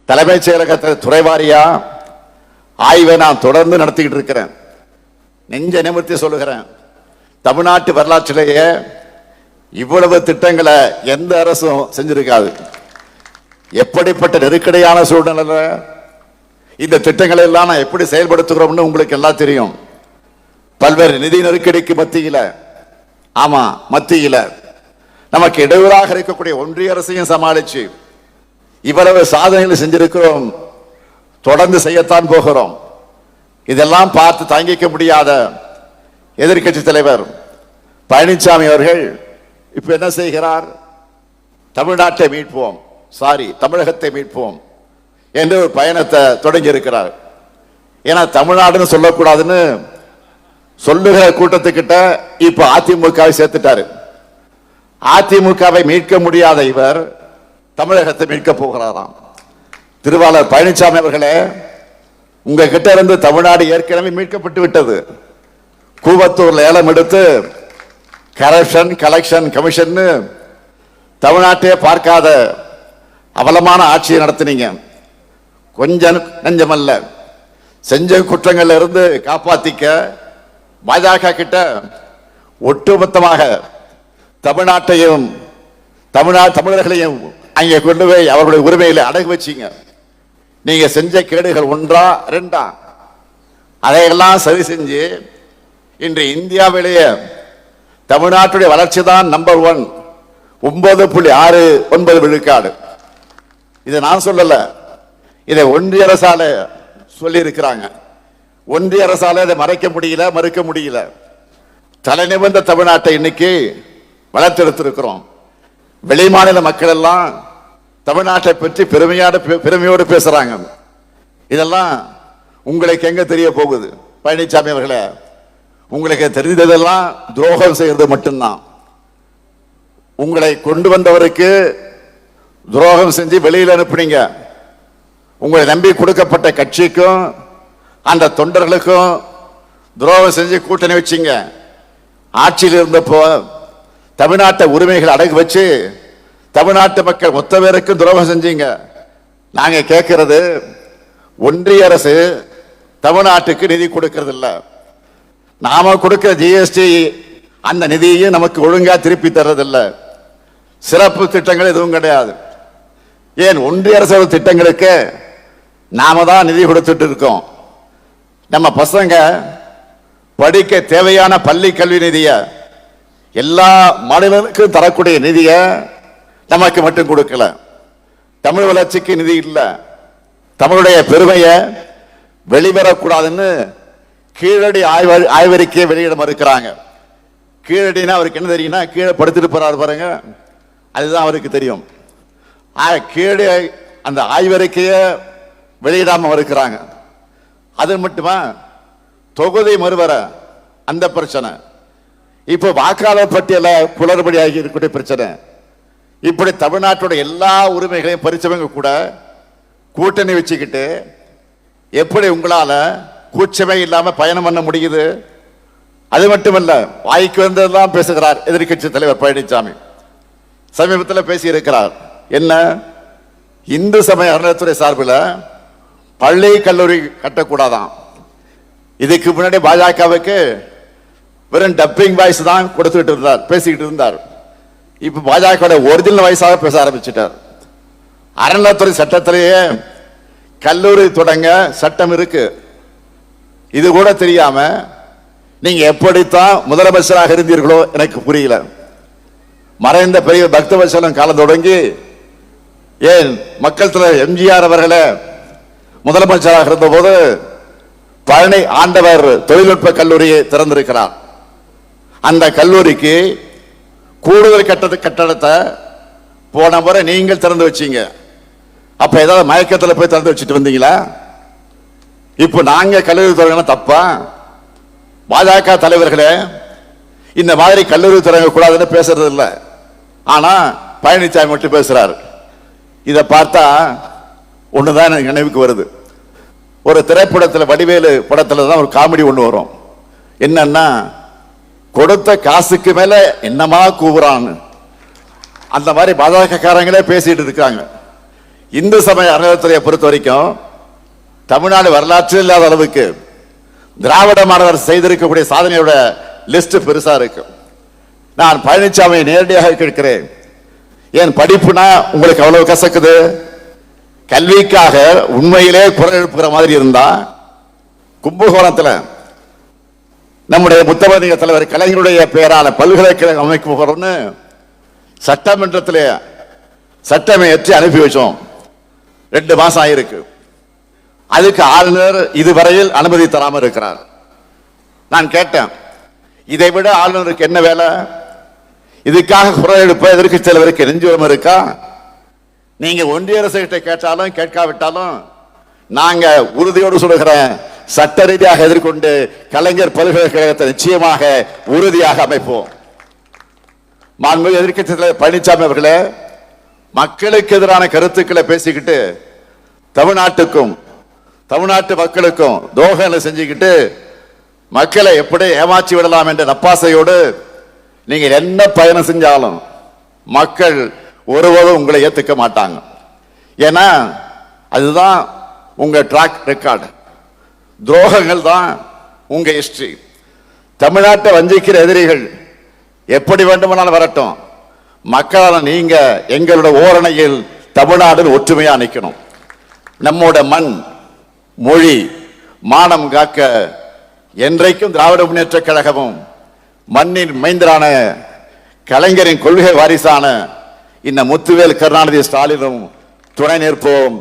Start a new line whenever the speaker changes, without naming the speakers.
தலைமைச் செயலகத்தில் துறைவாரியா ஆய்வை நான் தொடர்ந்து நடத்திக்கிட்டு இருக்கிறேன். நெஞ்ச நிமிர்த்தி சொல்லுகிறேன், தமிழ்நாட்டு வரலாற்றிலேயே இவ்வளவு திட்டங்களை எந்த அரசும் செஞ்சிருக்காது. எப்படிப்பட்ட நெருக்கடியான சூழ்நிலை இந்த திட்டங்களை எல்லாம் நான் எப்படி செயல்படுத்துகிறோம்னு உங்களுக்கு எல்லாம் தெரியும். பல்வேறு நிதி நெருக்கடிக்கு மத்தியில நமக்கு இடையூறாக இருக்கக்கூடிய ஒன்றிய அரசையும் சமாளிச்சு இவ்வளவு சாதனைகள் செஞ்சிருக்கிறோம், தொடர்ந்து செய்யத்தான் போகிறோம். இதெல்லாம் பார்த்து தாங்கிக்க முடியாத எதிர்க்கட்சி தலைவர் பழனிசாமி அவர்கள் இப்ப என்ன செய்கிறார்? தமிழ்நாட்டை மீட்போம், தமிழகத்தை மீட்போம் என்று ஒரு பயணத்தை தொடங்கி இருக்கிறார். ஏன்னா தமிழ்நாடுன்னு சொல்லக்கூடாதுன்னு சொல்லுகிற கூட்டத்துக்கிட்ட இப்ப அதிமுகவை சேர்த்துட்டாரு. அதிமுகவை மீட்க முடியாத இவர் தமிழகத்தை மீட்க போகிறாராம். திருவாளர் பழனிசாமி அவர்களே, உங்க கிட்ட இருந்து தமிழ்நாடு ஏற்கனவே மீட்கப்பட்டு விட்டது. கூவத்தூர்ல ஏலம் எடுத்து கரப்ஷன் கலெக்ஷன் கமிஷன் தமிழ்நாட்டையே பார்க்காத அவலமான ஆட்சியை நடத்தினீங்க. கொஞ்சம் நெஞ்சமல்ல, செஞ்ச குற்றங்கள்ல இருந்து காப்பாத்திக்க பாஜக கிட்ட ஒட்டுமொத்தமாக தமிழ்நாட்டையும் தமிழர்களையும் அங்கே கொண்டு போய் அவர்களுடைய உரிமைகளை அடகு வச்சீங்க. நீங்க செஞ்ச கேடுகள் ஒன்றா ரெண்டா? அதையெல்லாம் சரி செஞ்சு இன்று இந்தியாவிலேயே தமிழ்நாட்டுடைய வளர்ச்சி தான் நம்பர் 1, 9.69 விழுக்காடு. இதை நான் சொல்லல, இதை ஒன்றிய அரசால சொல்லி இருக்கிறாங்க. ஒன்றிய அரசால இதை மறைக்க முடியல, மறுக்க முடியல. தலைநிமிர்ந்த தமிழ்நாட்டை இன்னைக்கு வளர்த்தெடுத்திருக்கிறோம். வெளிமாநில மக்கள் எல்லாம் தமிழ்நாட்டை பற்றி பெருமையோடு பேசுறாங்க. இதெல்லாம் உங்களுக்கு எங்க தெரிய போகுது? பழனிசாமி அவர்களே, உங்களுக்கு தெரிந்ததெல்லாம் துரோகம் செய்யறது மட்டும்தான். உங்களை கொண்டு வந்தவருக்கு துரோகம் செஞ்சு வெளியில் அனுப்புனீங்க. உங்களை நம்பி கொடுக்கப்பட்ட கட்சிக்கும் அந்த தொண்டர்களுக்கும் துரோகம் செஞ்சு கூட்டணி வச்சிங்க. ஆட்சியில் இருந்தப்போ தமிழ்நாட்டை உரிமைகள் அடகு வச்சு தமிழ்நாட்டு மக்கள் மொத்த பேருக்கும் துரோகம் செஞ்சீங்க. நாங்க கேட்கிறது, ஒன்றிய அரசு தமிழ்நாட்டுக்கு நிதி கொடுக்கிறது இல்ல, நாம கொடுக்கிற ஜிஎஸ்டி அந்த நிதியையும் நமக்கு ஒழுங்கா திருப்பி தர்றதில்லை. சிறப்பு திட்டங்கள் எதுவும் கிடையாது. ஏன் ஒன்றிய அரசு திட்டங்களுக்கு நாம தான் நிதி கொடுத்துட்டு இருக்கோம். நம்ம பசங்க படிக்க தேவையான பள்ளி கல்வி நிதிய எல்லா மாநிலங்களுக்கும் தரக்கூடிய நிதிய நமக்கு மட்டும் கொடுக்கல. தமிழ் வளர்ச்சிக்கு நிதி இல்லை. தமிழுடைய பெருமையை வெளிவரக்கூடாதுன்னு கீழடி ஆய்வறிக்கையை வெளியிட மறுக்கிறாங்க. கீழடினா அவருக்கு என்ன தெரியும்னா, கீழே படுத்துட்டு போறாரு பாருங்க, அதுதான் அவருக்கு தெரியும். கீழே அந்த ஆய்வறிக்கையை வெளியிடாம மறுக்கிறாங்க. அது மட்டுமா, தொகுதி மறுவர அந்த பிரச்சனை, இப்போ வாக்காளர் பட்டியல குளறுபடி ஆகி இருக்கக்கூடிய பிரச்சனை, இப்படி தமிழ்நாட்டோட எல்லா உரிமைகளையும் பறிச்சவங்க கூட கூட்டணி வச்சுக்கிட்டு எப்படி உங்களால கூச்சமே இல்லாம பயணம் பண்ண முடியுது? அது மட்டுமல்ல, வாய்க்கு வந்ததெல்லாம் பேசுகிறார் எதிர்கட்சி தலைவர் பழனிசாமி. சமீபத்தில் பேசி இருக்கிறார். என்ன, இந்து சமய அறநிலையத்துறை சார்பில் பள்ளி கல்லூரி கட்டக்கூடாதான். இதுக்கு முன்னாடி பாஜகவுக்கு வெறும் டப்பிங் வாய்ஸ் தான் கொடுத்துட்டு இருந்தார், பேசிக்கிட்டு இருந்தார். இப்ப பாஜக ஒரிஜினல் வாய்ஸாக பேச ஆரம்பிச்சிட்டார். அறநிலையத்துறை சட்டத்திலேயே கல்லூரி தொடங்க சட்டம் இருக்கு. இது கூட தெரியாம நீங்க எப்படித்தான் முதலமைச்சராக இருந்தீர்களோ எனக்கு புரியல. மறைந்த பெரிய பக்தவத்சலம் காலம் தொடங்கி ஏன் மக்கள் தலைவர் எம்ஜிஆர் அவர்களே முதலமைச்சராக இருந்த போது பழனி ஆண்டவர் தொழில்நுட்ப கல்லூரியை திறந்திருக்கிறார். அந்த கல்லூரிக்கு கூடுதல் கட்டடத்தை போன முறை நீங்கள் திறந்து வச்சீங்க. அப்ப ஏதாவது மயக்கத்தில் போய் திறந்து வச்சுட்டு வந்தீங்களா? இப்போ நாங்க கல்லூரி தொடங்கினா தப்பா? பாஜக தலைவர்களே இந்த மாதிரி கல்லூரி தொடங்க கூடாதுன்னு பேசுறது இல்லை. ஆனா பழனிசாமி மட்டும் பேசுறாரு. இதை பார்த்தா ஒண்ணுதான் எனக்கு நினைவுக்கு வருது. ஒரு திரைப்படத்தில், வடிவேலு படத்துல தான் ஒரு காமெடி ஒண்ணு வரும். என்னன்னா, கொடுத்த காசுக்கு மேல என்னமா கூவுறான்னு அந்த மாதிரி பாஜக காரங்களே பேசிட்டு இருக்காங்க. இந்து சமய அறநிலையத்துறையை பொறுத்த வரைக்கும் தமிழ்நாடு வரலாற்றில் இல்லாத அளவுக்கு திராவிட மாணவர் செய்திருக்கக்கூடிய சாதனையோட லிஸ்ட் பெருசா இருக்கு. நான் பழனிசாமியை நேரடியாக கேட்கிறேன், ஏன் படிப்புனா உங்களுக்கு அவ்வளவு கசக்குது? கல்விக்காக உண்மையிலே குரல் எழுப்புகிற மாதிரி இருந்தா கும்பகோணத்தில் நம்முடைய முத்தமிழக தலைவர் கலைஞருடைய பெயரான பல்கலைக்கழகம் அமைக்க போகிறோம்னு சட்டமன்றத்தில் சட்டமே ஏற்றி அனுப்பி வச்சோம். 2 மாசம் ஆயிருக்கு. அதுக்கு ஆளுநர் இதுவரையில் அனுமதி தராமல் இருக்கிறார். நான் கேட்டேன், இதை விட ஆளுநருக்கு என்ன வேலை? இதுக்காக குரல் எழுப்ப எதிர்க்கட்சி தலைவருக்கு நெஞ்சுரம் இருக்கா? நீங்க ஒன்றிய அரசு கிட்ட கேட்டாலும் கேட்காவிட்டாலும் நாங்க உறுதியோடு சொல்லுகிறேன், சட்ட ரீதியாக எதிர்கொண்டு கலைஞர் பல்கலைக்கழகத்தை நிச்சயமாக உறுதியாக அமைப்போம். மாண்புமிகு எதிர்க்கட்சி தலைவர் பழனிசாமி அவர்களே, மக்களுக்கு எதிரான கருத்துக்களை பேசிக்கிட்டு தமிழ்நாட்டுக்கும் தமிழ்நாட்டு மக்களுக்கும் துரோகங்களை செஞ்சுக்கிட்டு மக்களை எப்படி ஏமாற்றி விடலாம் என்ற நப்பாசையோடு நீங்கள் என்ன பயணம் செஞ்சாலும் மக்கள் ஒருவரும் உங்களை ஏத்துக்க மாட்டாங்க. ஏன்னா அதுதான் உங்க ட்ராக் ரெக்கார்டு, துரோகங்கள் தான் உங்க ஹிஸ்டரி. தமிழ்நாட்டை வஞ்சிக்கிற எதிரிகள் எப்படி வேண்டுமானாலும் வரட்டும், மக்களான நீங்க எங்களோட ஓரணையில் தமிழ்நாடு ஒற்றுமையா நிற்கணும். நம்மோட மண், மொழி, மானம் காக்க என்றைக்கும் திராவிட முன்னேற்ற கழகமும் மண்ணின் மைந்தரான கலைஞரின் கொள்கை வாரிசான இந்த முத்துவேல் கருணாநிதி ஸ்டாலினும் துணை நிற்போம்.